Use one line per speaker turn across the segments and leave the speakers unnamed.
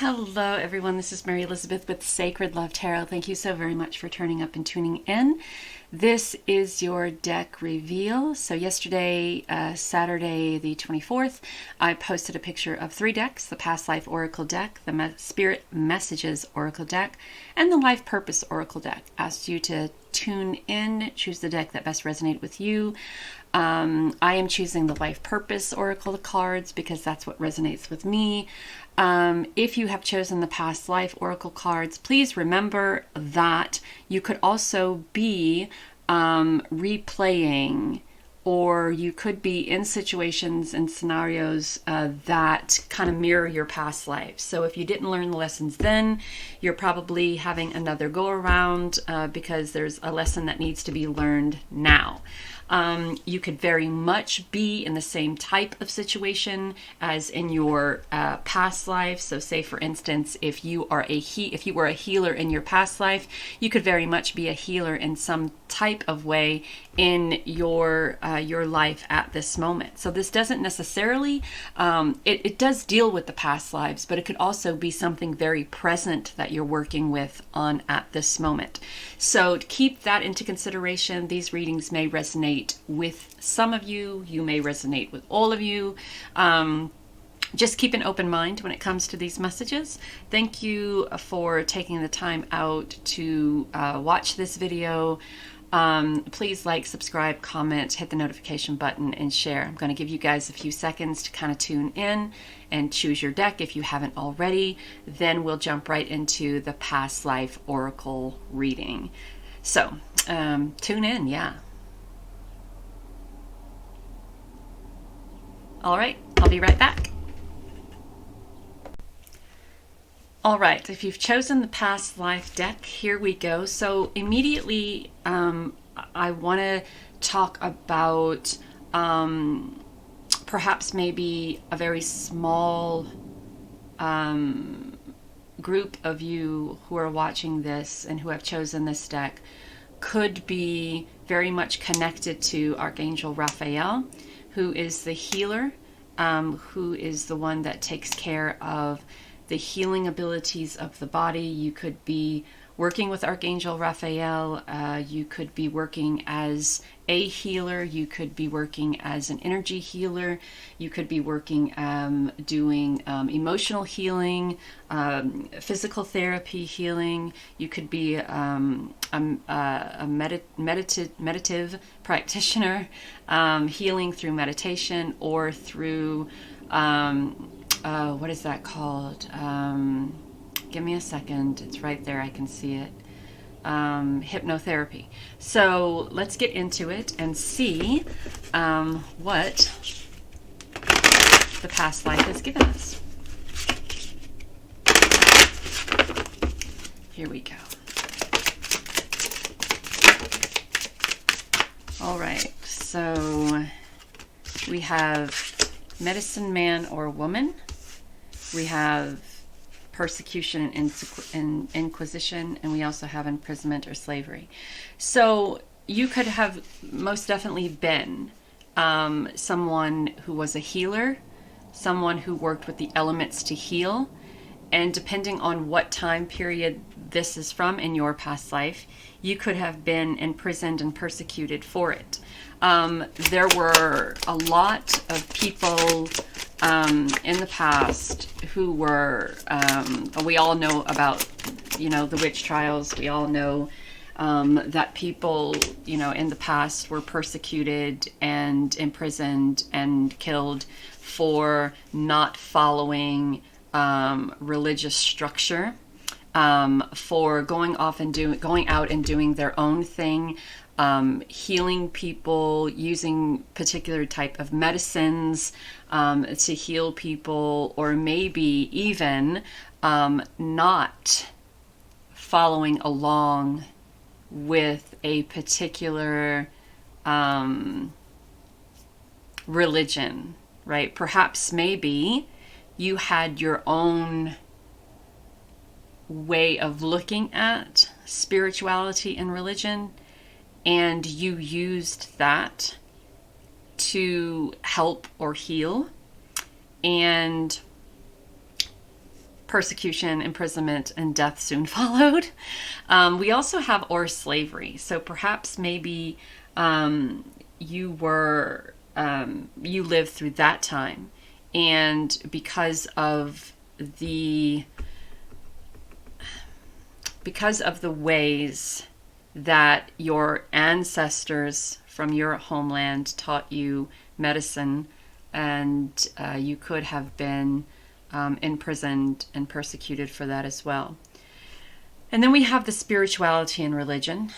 Hello, everyone. This is Mary Elizabeth with Sacred Love Tarot. Thank you so very much for turning up and tuning in. This is your deck reveal. So yesterday, Saturday the 24th, I posted a picture of 3 decks: the Past Life Oracle deck, the Spirit Messages Oracle deck, and the Life Purpose Oracle deck. Asked you to tune in, choose the deck that best resonated with you. I am choosing the Life Purpose Oracle cards because that's what resonates with me. If you have chosen the Past Life Oracle cards, please remember that you could also be replaying, or you could be in situations and scenarios that kind of mirror your past life. So if you didn't learn the lessons then, you're probably having another go around because there's a lesson that needs to be learned now. You could very much be in the same type of situation as in your past life. So say, for instance, if you were a healer in your past life, you could very much be a healer in some type of way in your life at this moment. So this doesn't necessarily, it does deal with the past lives, but it could also be something very present that you're working with on at this moment. So keep that into consideration. These readings may resonate with some of you. You may resonate with all of you. Just keep an open mind when it comes to these messages. Thank you for taking the time out to watch this video. Please like, subscribe, comment, hit the notification button, and share. I'm going to give you guys a few seconds to kind of tune in and choose your deck if you haven't already. Then we'll jump right into the Past Life Oracle reading. So tune in, yeah. All right, I'll be right back. All right, if you've chosen the Past Life deck, here we go. So immediately, I want to talk about perhaps maybe a very small group of you who are watching this and who have chosen this deck could be very much connected to Archangel Raphael, who is the healer, who is the one that takes care of the healing abilities of the body. You could be working with Archangel Raphael. You could be working as a healer. You could be working as an energy healer. You could be working doing emotional healing, physical therapy healing. You could be a meditative practitioner, healing through meditation or through what is that called? Give me a second. It's right there. I can see it. Hypnotherapy. So let's get into it and see what the past life has given us. Here we go. All right. So we have medicine man or woman. We have persecution and inquisition, and we also have imprisonment or slavery. So you could have most definitely been someone who was a healer, someone who worked with the elements to heal, and depending on what time period this is from in your past life, you could have been imprisoned and persecuted for it. There were a lot of people in the past who were, we all know about, the witch trials. We all know that people, in the past were persecuted and imprisoned and killed for not following religious structure, for going out and doing their own thing, healing people, using particular type of medicines to heal people, or maybe even not following along with a particular religion, right? Perhaps maybe you had your own way of looking at spirituality and religion, and you used that to help or heal. And persecution, imprisonment, and death soon followed. We also have or slavery. So perhaps maybe you lived through that time, and because of the ways that your ancestors from your homeland taught you medicine, and you could have been imprisoned and persecuted for that as well. And then we have the spirituality and religion.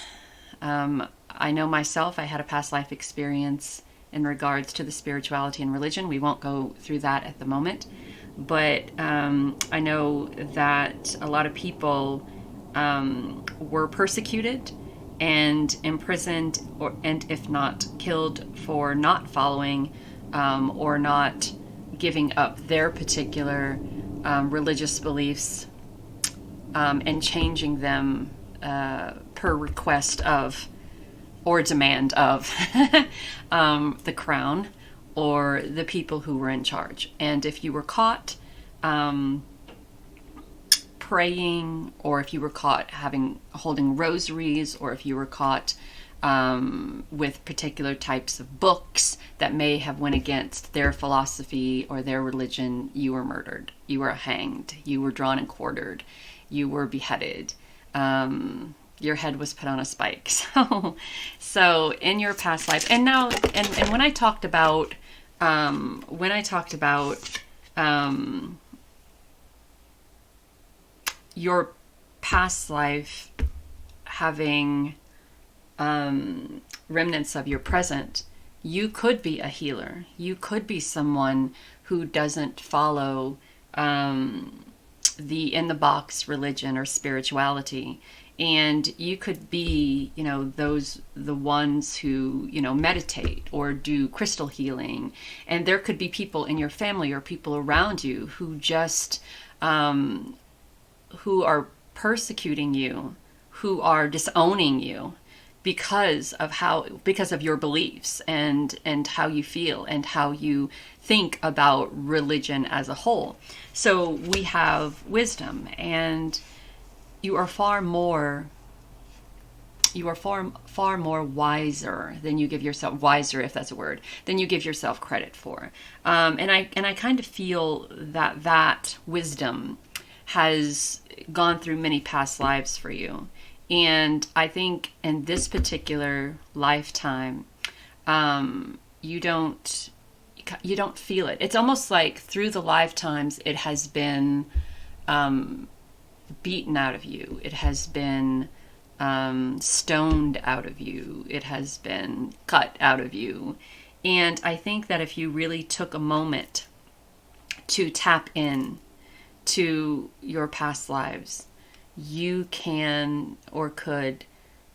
I know myself, I had a past life experience in regards to the spirituality and religion. We won't go through that at the moment, but I know that a lot of people were persecuted and imprisoned, and if not killed, for not following or not giving up their particular religious beliefs and changing them per request of or demand of the crown or the people who were in charge. And if you were caught praying, or if you were caught holding rosaries, or if you were caught with particular types of books that may have went against their philosophy or their religion, you were murdered, you were hanged, you were drawn and quartered, you were beheaded, your head was put on a spike. So in your past life, and now, and when I talked about your past life having remnants of your present, you could be a healer. You could be someone who doesn't follow the in-the-box religion or spirituality. And you could be, the ones who, meditate or do crystal healing. And there could be people in your family or people around you who just, who are persecuting you, who are disowning you because of your beliefs and how you feel and how you think about religion as a whole. So we have wisdom, and you are far more wiser than you give yourself, wiser if that's a word, than you give yourself credit for. And I kind of feel that wisdom has gone through many past lives for you. And I think in this particular lifetime, you don't feel it. It's almost like through the lifetimes it has been beaten out of you. It has been stoned out of you. It has been cut out of you. And I think that if you really took a moment to tap in to your past lives, you can or could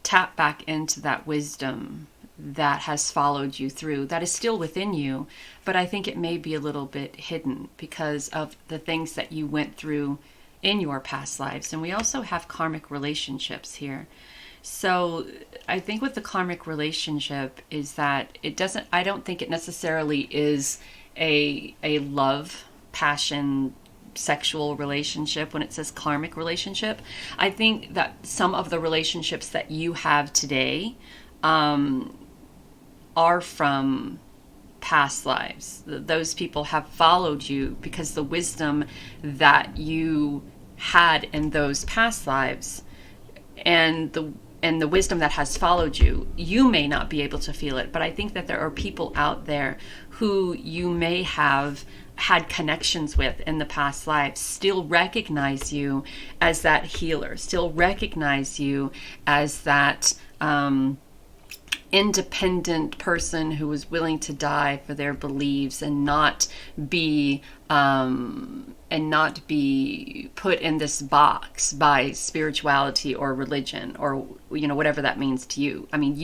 tap back into that wisdom that has followed you through, that is still within you, but I think it may be a little bit hidden because of the things that you went through in your past lives. And we also have karmic relationships here. So I think with the karmic relationship is that I don't think it necessarily is a love, passion, sexual relationship when it says karmic relationship. I think that some of the relationships that you have today are from past lives. Those people have followed you because the wisdom that you had in those past lives and the wisdom that has followed you, you may not be able to feel it, but I think that there are people out there who you may have had connections with in the past lives still recognize you as that healer, still recognize you as that independent person who was willing to die for their beliefs and not be put in this box by spirituality or religion or whatever that means to you. I mean,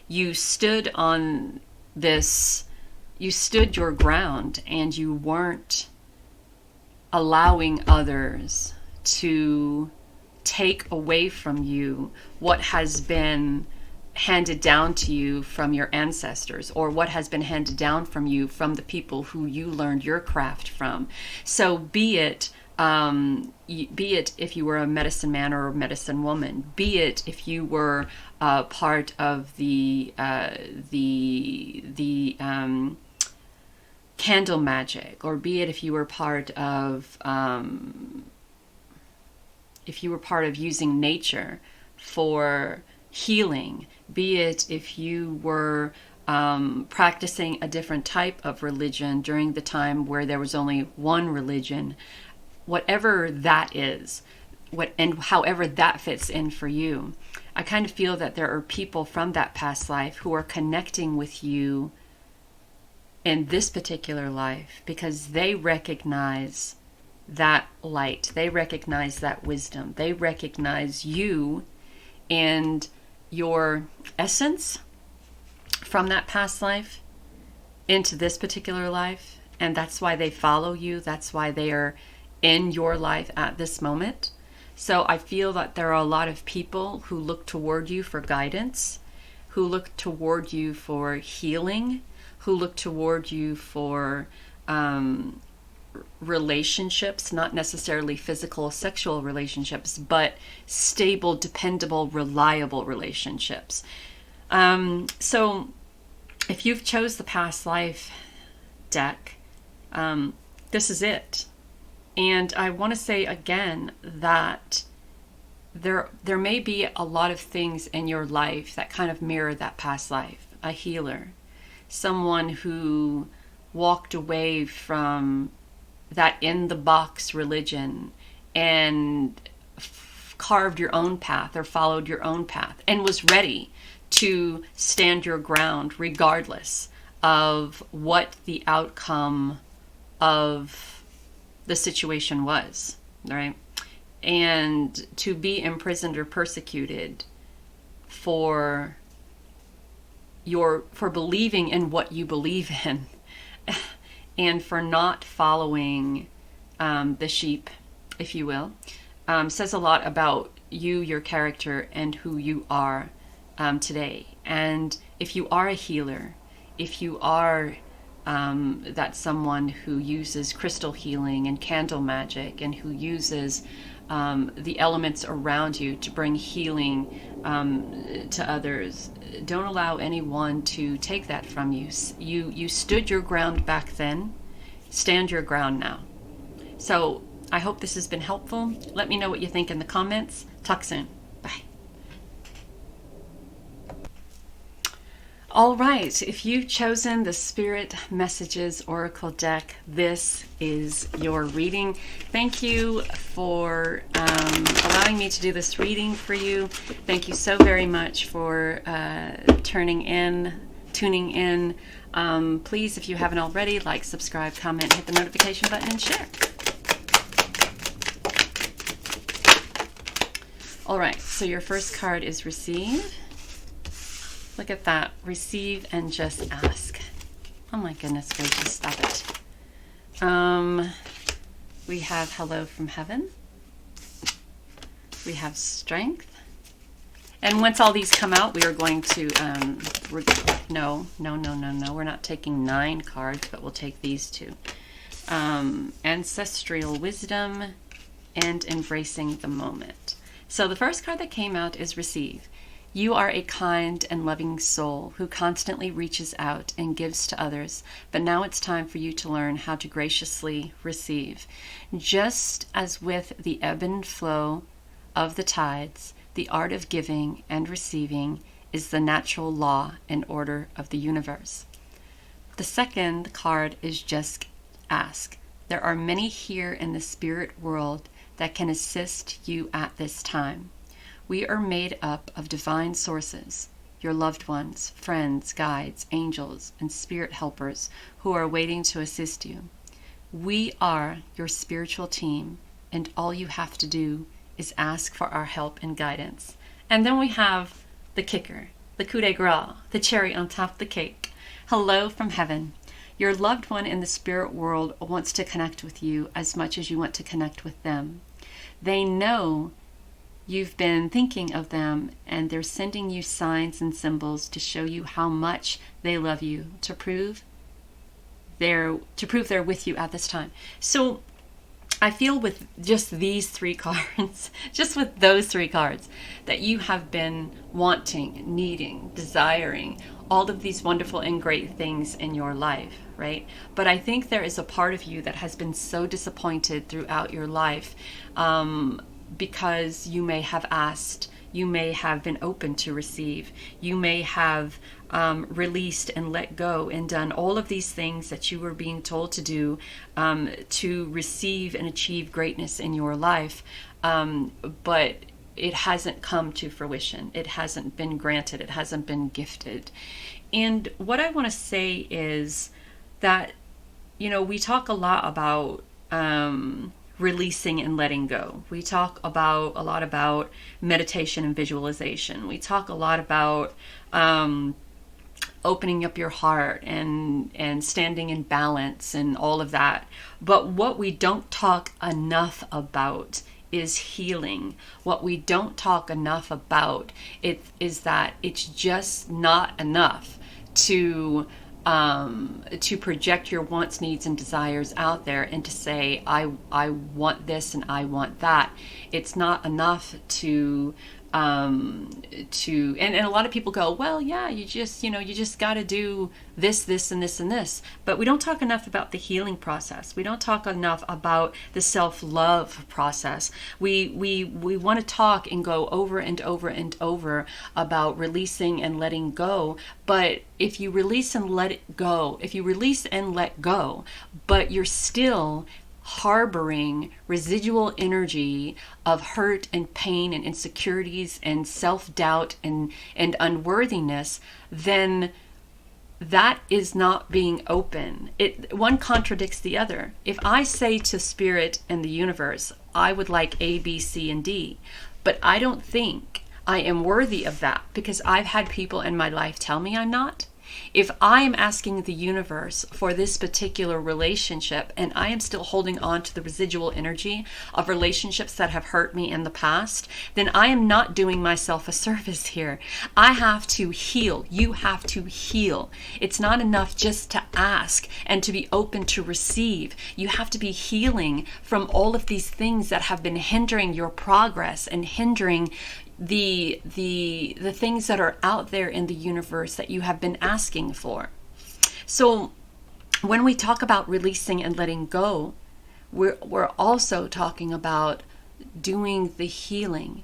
you stood on this, you stood your ground, and you weren't allowing others to take away from you what has been handed down to you from your ancestors, or what has been handed down from you from the people who you learned your craft from. So be it Be it if you were a medicine man or a medicine woman, be it if you were part of the candle magic, or be it if you were part of using nature for healing, be it if you were practicing a different type of religion during the time where there was only one religion, whatever that is, and however that fits in for you. I kind of feel that there are people from that past life who are connecting with you in this particular life because they recognize that light. They recognize that wisdom. They recognize you and your essence from that past life into this particular life. And that's why they follow you. That's why they are in your life at this moment. So I feel that there are a lot of people who look toward you for guidance, who look toward you for healing, who look toward you for relationships, not necessarily physical, sexual relationships, but stable, dependable, reliable relationships. So if you've chose the past life deck, this is it. And I want to say again that there may be a lot of things in your life that kind of mirror that past life. A healer, someone who walked away from that in-the-box religion and carved your own path or followed your own path and was ready to stand your ground regardless of what the outcome of the situation was, right? And to be imprisoned or persecuted for believing in what you believe in and for not following the sheep, if you will, says a lot about you, your character, and who you are today. And if you are a healer, if you are that someone who uses crystal healing and candle magic and who uses the elements around you to bring healing to others, don't allow anyone to take that from you. You stood your ground back then. Stand your ground now. So I hope this has been helpful. Let me know what you think in the comments. Talk soon. Bye. All right, if you've chosen the Spirit Messages Oracle deck, this is your reading. Thank you for allowing me to do this reading for you. Thank you so very much for tuning in. Please, if you haven't already, like, subscribe, comment, hit the notification button, and share. All right, so your first card is Receive. Look at that. Receive and just ask. Oh my goodness gracious, stop it. We have Hello from Heaven. We have Strength. And once all these come out, we are going to, no. We're not taking 9 cards, but we'll take these 2. Ancestral Wisdom and Embracing the Moment. So the first card that came out is Receive. You are a kind and loving soul who constantly reaches out and gives to others, but now it's time for you to learn how to graciously receive. Just as with the ebb and flow of the tides, the art of giving and receiving is the natural law and order of the universe. The second card is Just Ask. There are many here in the spirit world that can assist you at this time. We are made up of divine sources, your loved ones, friends, guides, angels, and spirit helpers who are waiting to assist you. We are your spiritual team, and all you have to do is ask for our help and guidance. And then we have the kicker, the coup de grace, the cherry on top of the cake. Hello from Heaven. Your loved one in the spirit world wants to connect with you as much as you want to connect with them. They know you've been thinking of them, and they're sending you signs and symbols to show you how much they love you, to prove they're with you at this time. So I feel with just these three cards, just with those three cards, that you have been wanting, needing, desiring all of these wonderful and great things in your life, right? But I think there is a part of you that has been so disappointed throughout your life, because you may have asked, you may have been open to receive, you may have released and let go and done all of these things that you were being told to do, to receive and achieve greatness in your life, but it hasn't come to fruition. It hasn't been granted. It hasn't been gifted. And what I want to say is that, we talk a lot about releasing and letting go. We talk a lot about meditation and visualization. We talk a lot about opening up your heart and standing in balance and all of that. But what we don't talk enough about is healing. What we don't talk enough about is that it's just not enough to project your wants, needs, and desires out there and to say, I want this and I want that. It's not enough to and a lot of people go, well, yeah, you just got to do this, and this, and this. But we don't talk enough about the healing process. We don't talk enough about the self-love process. We want to talk and go over and over and over about releasing and letting go. But if you release and let go, but you're still harboring residual energy of hurt and pain and insecurities and self-doubt and unworthiness, then that is not being open. One contradicts the other. If I say to Spirit and the universe, I would like A, B, C, and D, but I don't think I am worthy of that because I've had people in my life tell me I'm not. If I am asking the universe for this particular relationship and I am still holding on to the residual energy of relationships that have hurt me in the past, then I am not doing myself a service here. I have to heal. You have to heal. It's not enough just to ask and to be open to receive. You have to be healing from all of these things that have been hindering your progress and hindering the things that are out there in the universe that you have been asking for. So when we talk about releasing and letting go, we're also talking about doing the healing,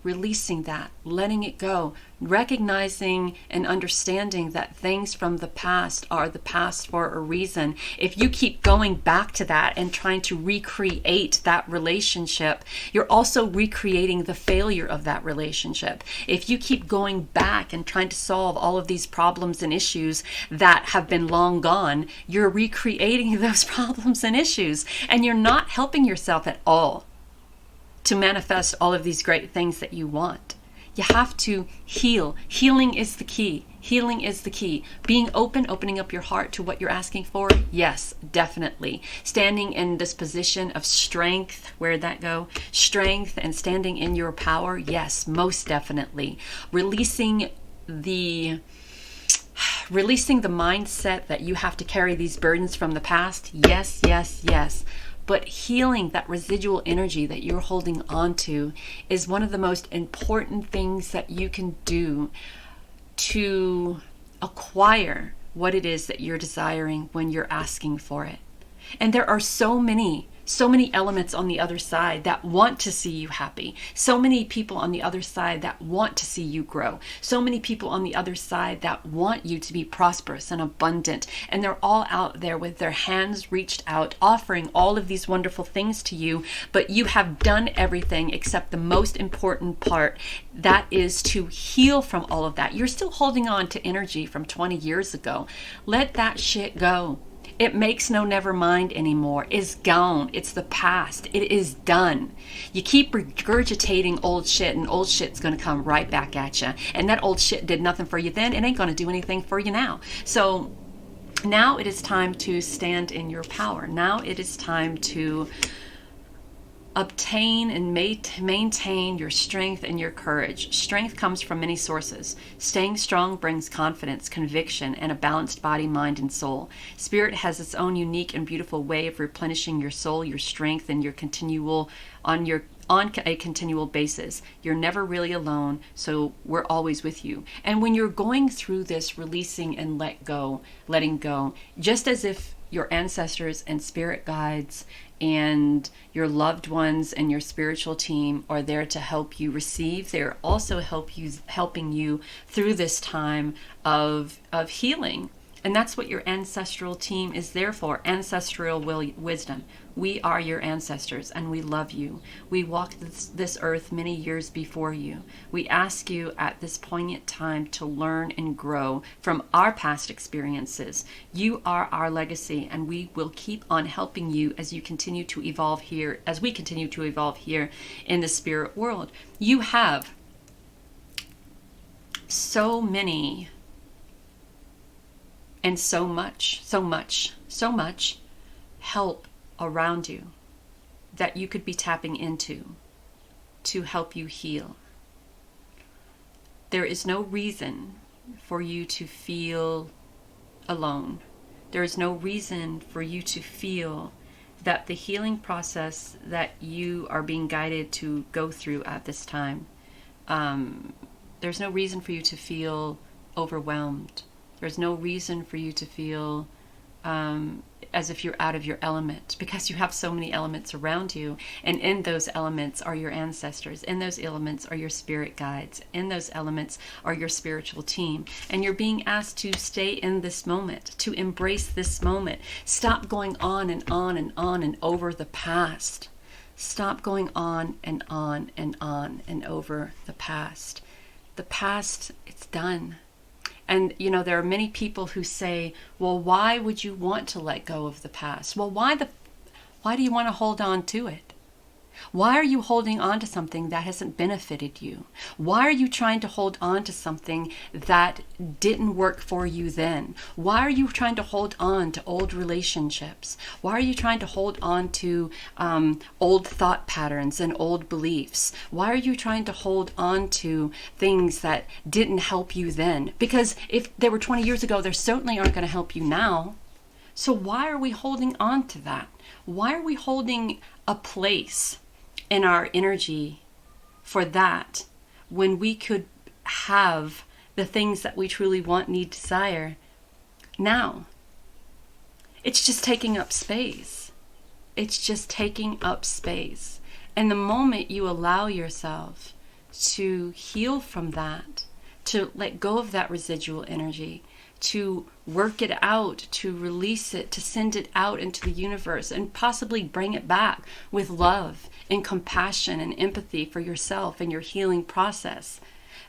releasing that, letting it go, recognizing and understanding that things from the past are the past for a reason. If you keep going back to that and trying to recreate that relationship, you're also recreating the failure of that relationship. If you keep going back and trying to solve all of these problems and issues that have been long gone, you're recreating those problems and issues, and you're not helping yourself at all to manifest all of these great things that you want. You have to heal. Healing is the key. Healing is the key. Being open, opening up your heart to what you're asking for, yes, definitely. Standing in this position of strength, where'd that go? Strength and standing in your power, yes, most definitely. Releasing the mindset that you have to carry these burdens from the past, yes, yes, yes. But healing that residual energy that you're holding on to is one of the most important things that you can do to acquire what it is that you're desiring when you're asking for it. And there are so many elements on the other side that want to see you happy. So many people on the other side that want to see you grow. So many people on the other side that want you to be prosperous and abundant. And they're all out there with their hands reached out, offering all of these wonderful things to you. But you have done everything except the most important part. That is to heal from all of that. You're still holding on to energy from 20 years ago. Let that shit go. It makes no never mind anymore. It's gone. It's the past. It is done. You keep regurgitating old shit, and old shit's going to come right back at you. And that old shit did nothing for you then. It ain't going to do anything for you now. So now it is time to stand in your power. Now it is time to Obtain and maintain your strength and your courage. Strength comes from many sources. Staying strong brings confidence, conviction, and a balanced body, mind, and soul. Spirit has its own unique and beautiful way of replenishing your soul, your strength, and your on a continual basis. You're never really alone, so we're always with you. And when you're going through this releasing and letting go, just as if your ancestors and spirit guides and your loved ones and your spiritual team are there to help you receive, they're also helping you through this time of healing. And that's what your ancestral team is there for, ancestral wisdom. We are your ancestors and we love you. We walked this earth many years before you. We ask you at this poignant time to learn and grow from our past experiences. You are our legacy, and we will keep on helping you as you continue to evolve here, as we continue to evolve here in the spirit world. You have so many and so much help around you that you could be tapping into to help you heal. There is no reason for you to feel alone. There is no reason for you to feel that the healing process that you are being guided to go through at this time, there's no reason for you to feel overwhelmed. There's no reason for you to feel as if you're out of your element, because you have so many elements around you, and in those elements are your ancestors, in those elements are your spirit guides, in those elements are your spiritual team, and you're being asked to stay in this moment, to embrace this moment. Stop going on and on and on and over the past. Stop going on and on and on and over the past. The past, it's done. And, you know, there are many people who say, well, why would you want to let go of the past? Well, why do you want to hold on to it? Why are you holding on to something that hasn't benefited you? Why are you trying to hold on to something that didn't work for you then? Why are you trying to hold on to old relationships? Why are you trying to hold on to old thought patterns and old beliefs? Why are you trying to hold on to things that didn't help you then? Because if they were 20 years ago, they certainly aren't going to help you now. So why are we holding on to that? Why are we holding a place in our energy for that when we could have the things that we truly want, need, desire now? It's just taking up space. It's just taking up space. And the moment you allow yourself to heal from that, to let go of that residual energy, to work it out, to release it, to send it out into the universe, and possibly bring it back with love and compassion and empathy for yourself and your healing process,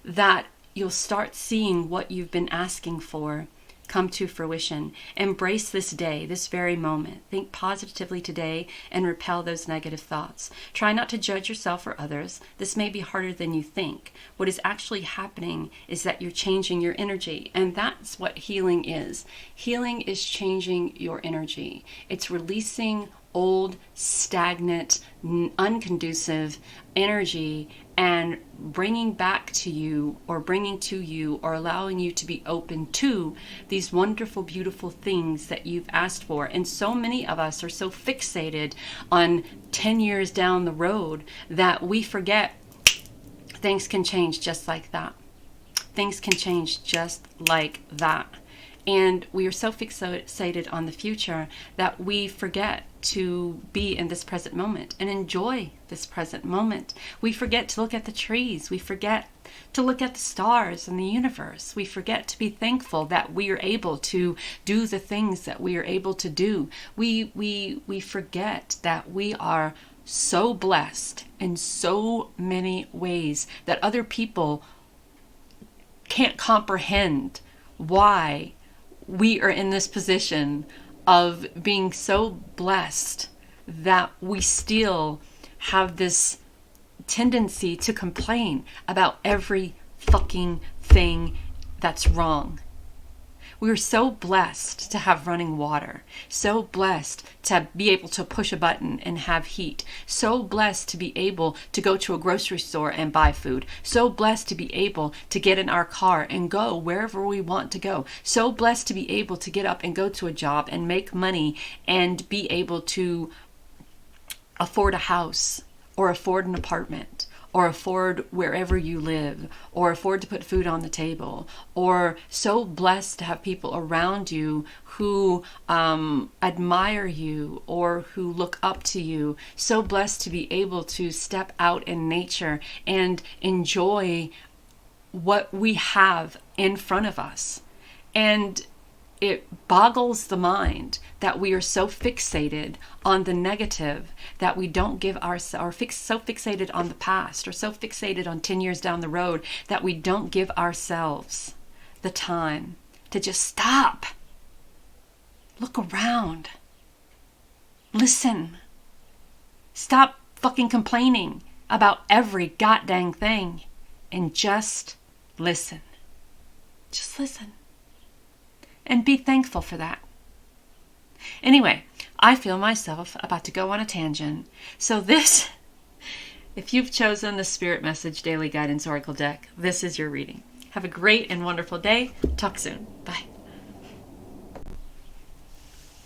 that you'll start seeing what you've been asking for come to fruition. Embrace this day, this very moment. Think positively today and repel those negative thoughts. Try not to judge yourself or others. This may be harder than you think. What is actually happening is that you're changing your energy, and that's what healing is. Healing is changing your energy. It's releasing old, stagnant, unconducive energy and bringing back to you, or bringing to you, or allowing you to be open to these wonderful, beautiful things that you've asked for. And so many of us are so fixated on 10 years down the road that we forget things can change just like that. Things can change just like that. And we are so fixated on the future that we forget to be in this present moment and enjoy this present moment. We forget to look at the trees. We forget to look at the stars and the universe. We forget to be thankful that we are able to do the things that we are able to do. We forget that we are so blessed in so many ways that other people can't comprehend why we are in this position of being so blessed that we still have this tendency to complain about every fucking thing that's wrong. We are so blessed to have running water, so blessed to be able to push a button and have heat, so blessed to be able to go to a grocery store and buy food, so blessed to be able to get in our car and go wherever we want to go, so blessed to be able to get up and go to a job and make money and be able to afford a house or afford an apartment, or afford wherever you live, or afford to put food on the table, or so blessed to have people around you who admire you or who look up to you, so blessed to be able to step out in nature and enjoy what we have in front of us. And it boggles the mind that we are so fixated on the negative that we don't give ourselves, or so fixated on the past, or so fixated on 10 years down the road that we don't give ourselves the time to just stop, look around, listen, stop fucking complaining about every goddamn thing and just listen. Just listen. And be thankful for that. Anyway, I feel myself about to go on a tangent. So this, if you've chosen the Spirit Message Daily Guidance Oracle deck, this is your reading. Have a great and wonderful day. Talk soon. Bye.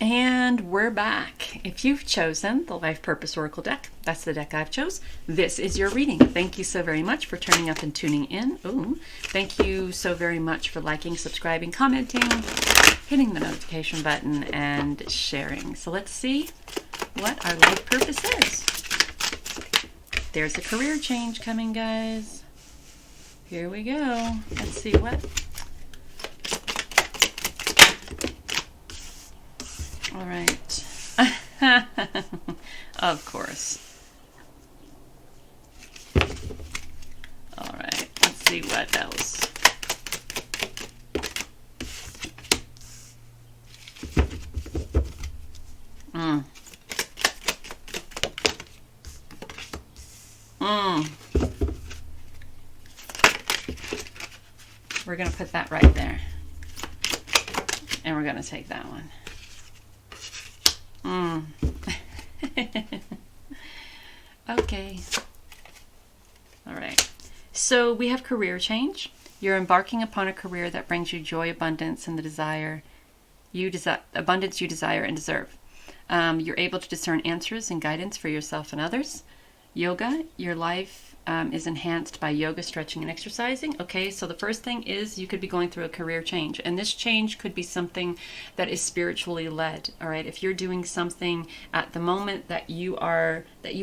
And we're back. If you've chosen the Life Purpose Oracle deck, that's the deck I've chose. This is your reading. Thank you so very much for turning up and tuning in. Ooh, thank you so very much for liking, subscribing, commenting, hitting the notification button, and sharing. So let's see what our life purpose is. There's a career change coming, guys. Here we go. Let's see what. All right. Of course. All right. Let's see what else. We're going to put that right there. And we're going to take that one. Okay. All right. So we have career change. You're embarking upon a career that brings you joy, abundance, and the abundance you desire and deserve. You're able to discern answers and guidance for yourself and others. Yoga, your life is enhanced by yoga, stretching, and exercising. Okay, so the first thing is you could be going through a career change, and this change could be something that is spiritually led. All right, if you're doing something at the moment that you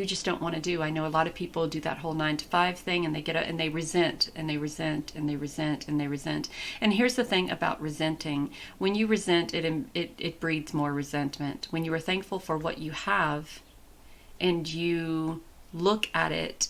just don't want to do. I know a lot of people do that whole 9-to-5 thing, and they resent, and they resent, and they resent, and they resent. And here's the thing about resenting: when you resent, it breeds more resentment. When you are thankful for what you have, and you look at it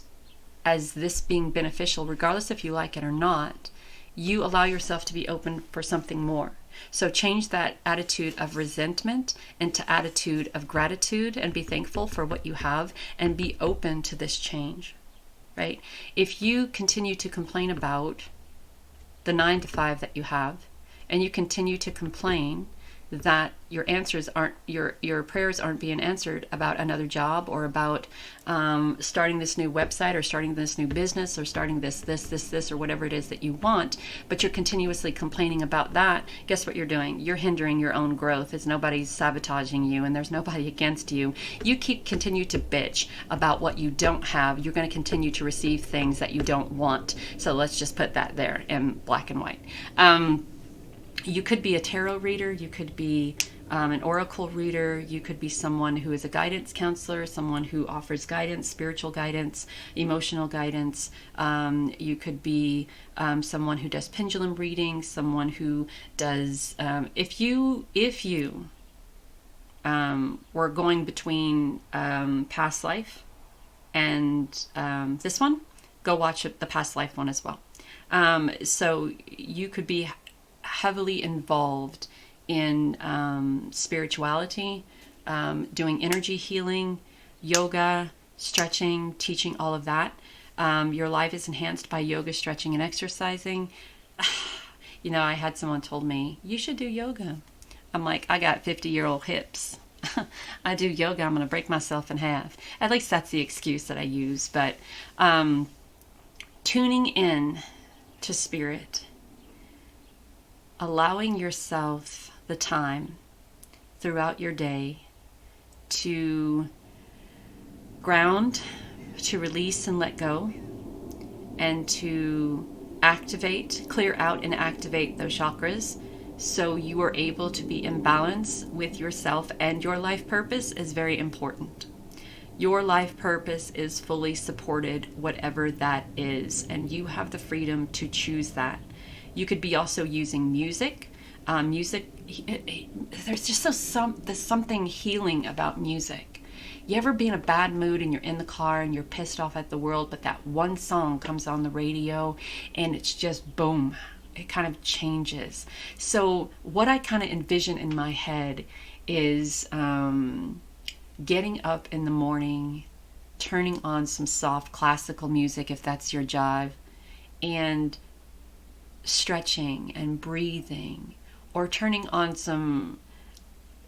as this being beneficial, regardless if you like it or not, you allow yourself to be open for something more. So change that attitude of resentment into attitude of gratitude and be thankful for what you have and be open to this change, right? If you continue to complain about the 9-to-5 that you have, and you continue to complain that your answers aren't, your prayers aren't being answered about another job, or about starting this new website, or starting this new business, or starting this, or whatever it is that you want, but you're continuously complaining about that, guess what you're doing? You're hindering your own growth, as nobody's sabotaging you, and there's nobody against you. You continue to bitch about what you don't have, you're going to continue to receive things that you don't want. So let's just put that there in black and white. You could be a tarot reader, you could be an oracle reader, you could be someone who is a guidance counselor, someone who offers guidance, spiritual guidance, emotional guidance. You could be someone who does pendulum reading, someone who does, if you were going between past life and this one, go watch the past life one as well. So you could be heavily involved in spirituality, doing energy healing, yoga, stretching, teaching, all of that. Your life is enhanced by yoga, stretching, and exercising. You know, I had someone told me, you should do yoga. I'm like, I got 50-year-old hips. I do yoga, I'm going to break myself in half. At least that's the excuse that I use. But tuning in to spirit, allowing yourself the time throughout your day to ground, to release and let go, and to activate, clear out and activate those chakras so you are able to be in balance with yourself and your life purpose is very important. Your life purpose is fully supported, whatever that is, and you have the freedom to choose that. You could be also using music. There's just there's something healing about music. You ever be in a bad mood and you're in the car and you're pissed off at the world, but that one song comes on the radio and it's just boom, it kind of changes. So what I kind of envision in my head is getting up in the morning, turning on some soft classical music if that's your jive, and stretching and breathing, or turning on some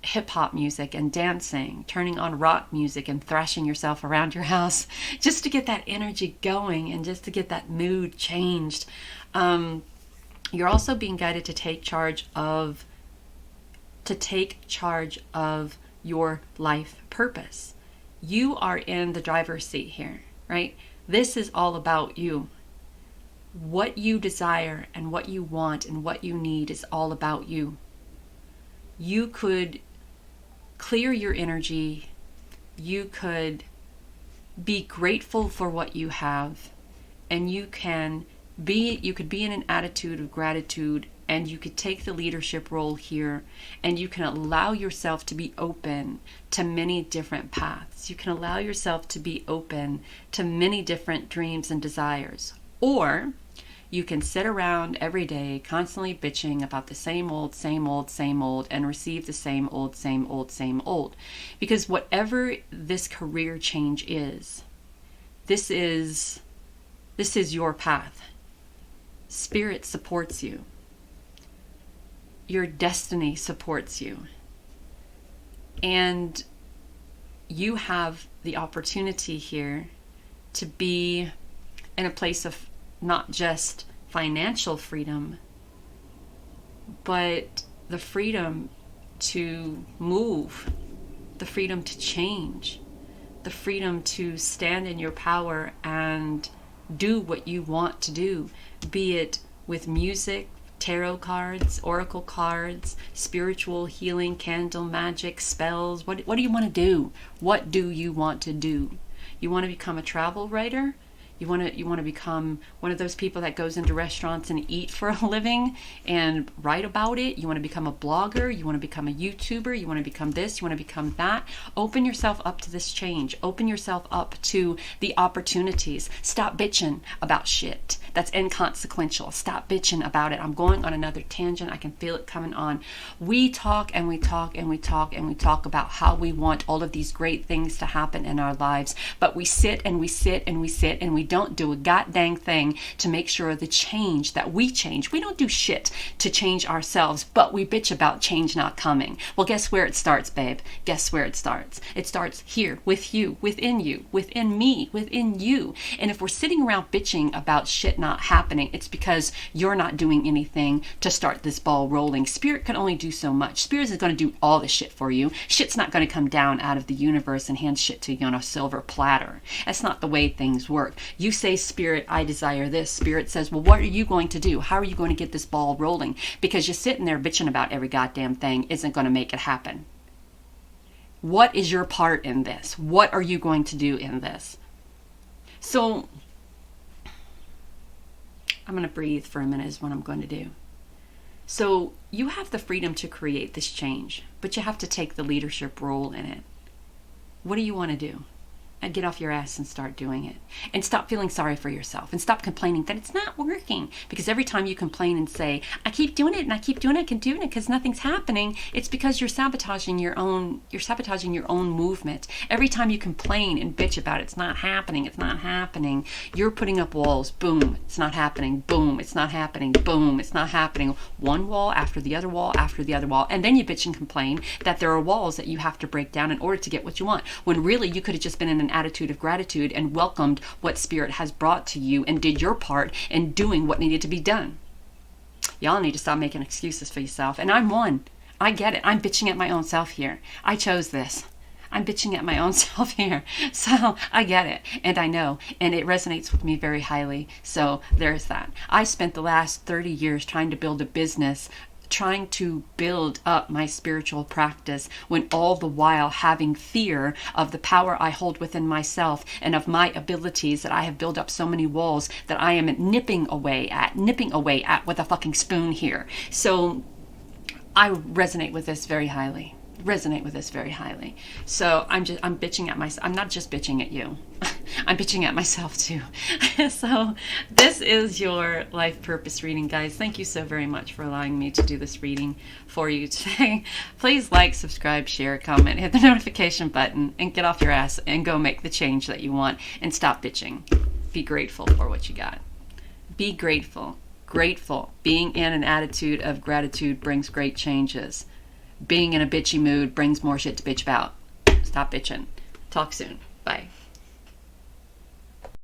hip-hop music and dancing, turning on rock music and thrashing yourself around your house just to get that energy going and just to get that mood changed. You're also being guided to take charge of your life purpose. You are in the driver's seat here, right? This is all about you. What you desire and what you want and what you need is all about you. You could clear your energy. You could be grateful for what you have, and you could be in an attitude of gratitude, and you could take the leadership role here, and you can allow yourself to be open to many different paths. You can allow yourself to be open to many different dreams and desires. Or you can sit around every day constantly bitching about the same old, and receive the same old. Because whatever this career change is, this is your path. Spirit supports you. Your destiny supports you. And you have the opportunity here to be in a place of not just financial freedom, but the freedom to move, the freedom to change, the freedom to stand in your power and do what you want to do, be it with music, tarot cards, oracle cards, spiritual healing, candle magic, spells. What do you want to do? What do you want to do? You want to become a travel writer? You want to become one of those people that goes into restaurants and eat for a living and write about it? You want to become a blogger? You want to become a YouTuber? You want to become this? You want to become that? Open yourself up to this change. Open yourself up to the opportunities. Stop bitching about shit that's inconsequential. Stop bitching about it. I'm going on another tangent. I can feel it coming on. We talk and we talk and we talk and we talk about how we want all of these great things to happen in our lives, but we sit and we sit and we sit and we don't do a goddamn thing to make sure the change that we change. We don't do shit to change ourselves, but we bitch about change not coming. Well, guess where it starts, babe? Guess where it starts? It starts here with you, within me, within you. And if we're sitting around bitching about shit not happening, it's because you're not doing anything to start this ball rolling. Spirit can only do so much. Spirit is going to do all the shit for you. Shit's not going to come down out of the universe and hand shit to you on a silver platter. That's not the way things work. You say, Spirit, I desire this. Spirit says, well, what are you going to do? How are you going to get this ball rolling? Because you're sitting there bitching about every goddamn thing isn't going to make it happen. What is your part in this? What are you going to do in this? So I'm going to breathe for a minute is what I'm going to do. So you have the freedom to create this change, but you have to take the leadership role in it. What do you want to do? get off your ass and start doing it. And stop feeling sorry for yourself. And stop complaining that it's not working. Because every time you complain and say, I keep doing it and I keep doing it, I can do it because nothing's happening, it's because you're sabotaging your own movement. Every time you complain and bitch about it, it's not happening, you're putting up walls. Boom, it's not happening. Boom, it's not happening. Boom, it's not happening. One wall after the other wall after the other wall. And then you bitch and complain that there are walls that you have to break down in order to get what you want. When really you could have just been in an attitude of gratitude and welcomed what Spirit has brought to you and did your part in doing what needed to be done. Y'all need to stop making excuses for yourself. And I'm one. I get it. I'm bitching at my own self here. I chose this. I'm bitching at my own self here. So I get it. And I know. And it resonates with me very highly. So there's that. I spent the last 30 years trying to build a business, trying to build up my spiritual practice, when all the while having fear of the power I hold within myself and of my abilities, that I have built up so many walls that I am nipping away at with a fucking spoon here. So I resonate with this very highly. So I'm bitching at myself. I'm not just bitching at you. I'm bitching at myself too. So this is your life purpose reading, guys. Thank you so very much for allowing me to do this reading for you today. Please like, subscribe, share, comment, hit the notification button, and get off your ass and go make the change that you want, and stop bitching. Be grateful for what you got. Be grateful. Being in an attitude of gratitude brings great changes. Being in a bitchy mood brings more shit to bitch about. Stop bitching. Talk soon. Bye.